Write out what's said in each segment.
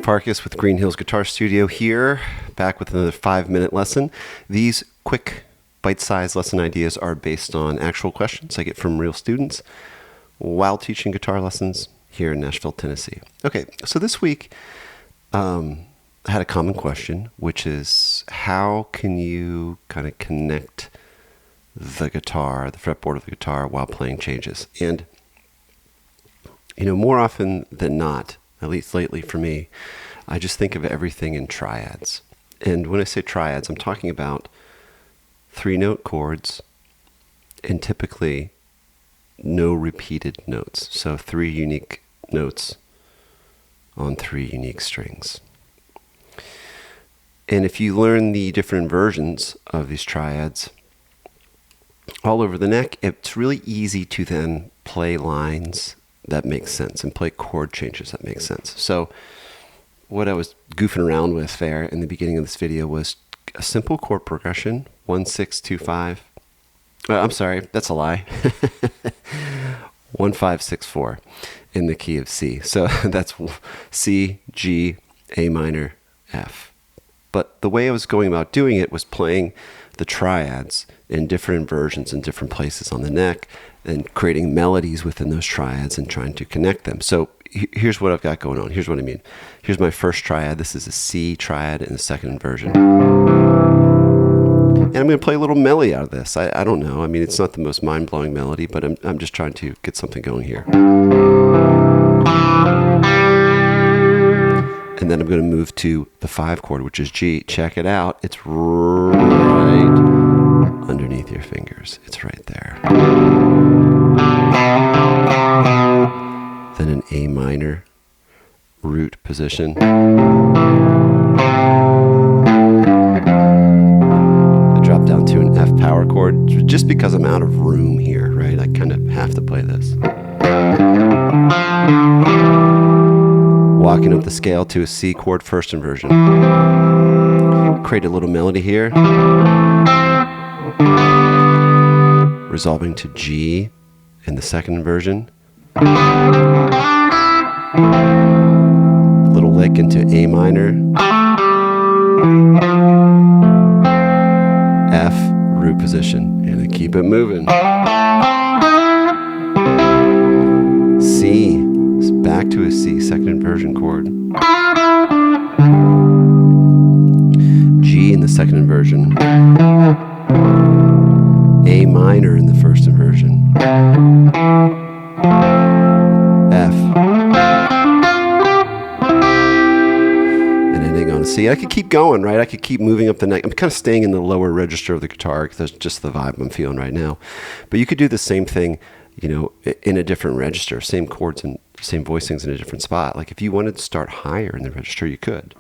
Sam Farkas with Green Hills Guitar Studio here, back with another 5-minute lesson. These quick, bite-sized lesson ideas are based on actual questions I get from real students while teaching guitar lessons here in Nashville, Tennessee. Okay, so this week I had a common question, which is how can you kind of connect the guitar, the fretboard of the guitar, while playing changes? And, you know, more often than not, at least lately for me, I just think of everything in triads. And when I say triads, I'm talking about 3-note chords and typically no repeated notes. So 3 unique notes on 3 unique strings. And if you learn the different versions of these triads all over the neck, it's really easy to then play lines that make sense and play chord changes that make sense. So what I was goofing around with there in the beginning of this video was a simple chord progression, 1, 6, 2, 5. I'm sorry, that's a lie. 1, 5, 6, 4 in the key of C. So that's C, G, A minor, F. But the way I was going about doing it was playing the triads in different versions in different places on the neck and creating melodies within those triads and trying to connect them. So here's what I've got going on. Here's what I mean. Here's my first triad. This is a C triad in the second inversion. And I'm going to play a little melody out of this. I don't know. I mean, it's not the most mind-blowing melody, but I'm just trying to get something going here. And then I'm going to move to the 5 chord, which is G. Check it out. It's right underneath your fingers. It's right there. Then an A minor root position. I drop down to an F power chord just because I'm out of room here, right? I kind of have to play this. Walking up the scale to a C chord first inversion. Create a little melody here. Resolving to G in the second inversion. A little lick into A minor. F root position. And then keep it moving. C. Back to a C, second inversion chord. G in the second inversion. A minor in the first inversion. F. And ending on a C. I could keep going, right? I could keep moving up the neck. I'm kind of staying in the lower register of the guitar because that's just the vibe I'm feeling right now. But you could do the same thing, you know, in a different register, same chords and same voicings in a different spot. Like if you wanted to start higher in the register, you could.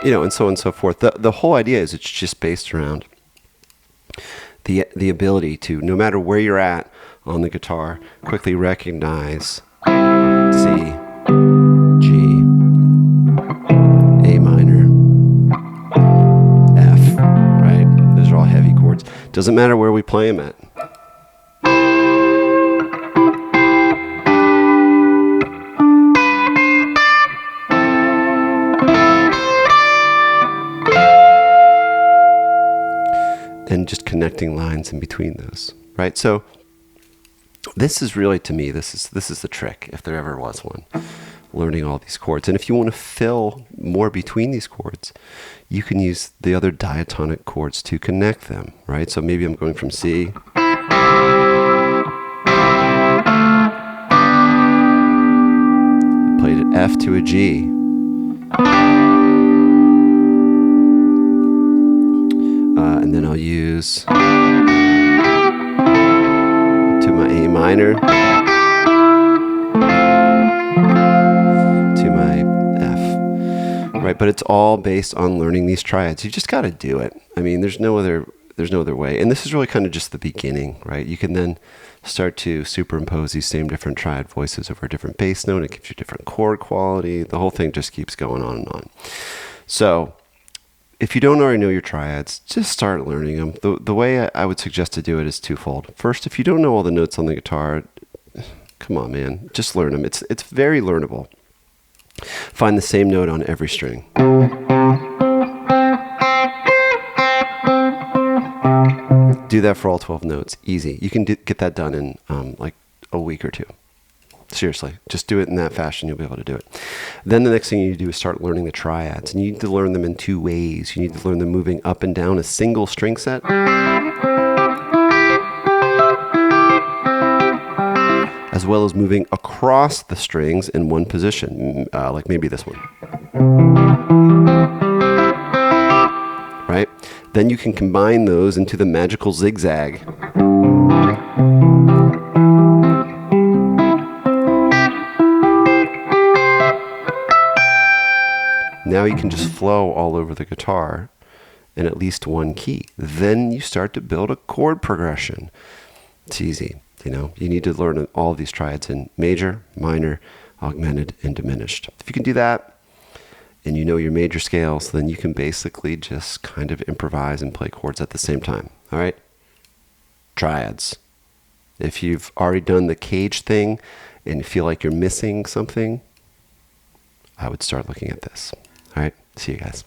You know, and so on and so forth. The whole idea is it's just based around the ability to, no matter where you're at on the guitar, quickly recognize C, G, A minor, F, right? Those are all heavy chords. Doesn't matter where we play them at. And just connecting lines in between those, right? So this is really, to me, this is the trick, if there ever was one, learning all these chords. And if you want to fill more between these chords, you can use the other diatonic chords to connect them, right? So maybe I'm going from C. Played an F to a G. And then I'll use to my A minor, to my F, right? But it's all based on learning these triads. You just got to do it. I mean, there's no other way. And this is really kind of just the beginning, right? You can then start to superimpose these same different triad voices over a different bass note. It gives you different chord quality. The whole thing just keeps going on and on. So if you don't already know your triads, just start learning them. The way I would suggest to do it is twofold. First, if you don't know all the notes on the guitar, come on, man, just learn them. It's very learnable. Find the same note on every string. Do that for all 12 notes. Easy. You can get that done in like a week or two. Seriously, just do it in that fashion. You'll be able to do it. Then the next thing you need to do is start learning the triads. And you need to learn them in two ways. You need to learn them moving up and down a single string set, as well as moving across the strings in one position, like maybe this one. Right? Then you can combine those into the magical zigzag. Now you can just flow all over the guitar in at least one key. Then you start to build a chord progression. It's easy. You need to learn all of these triads in major, minor, augmented, and diminished. If you can do that, and you know your major scales, then you can basically just kind of improvise and play chords at the same time. All right? Triads. If you've already done the cage thing and you feel like you're missing something, I would start looking at this. All right? See you guys.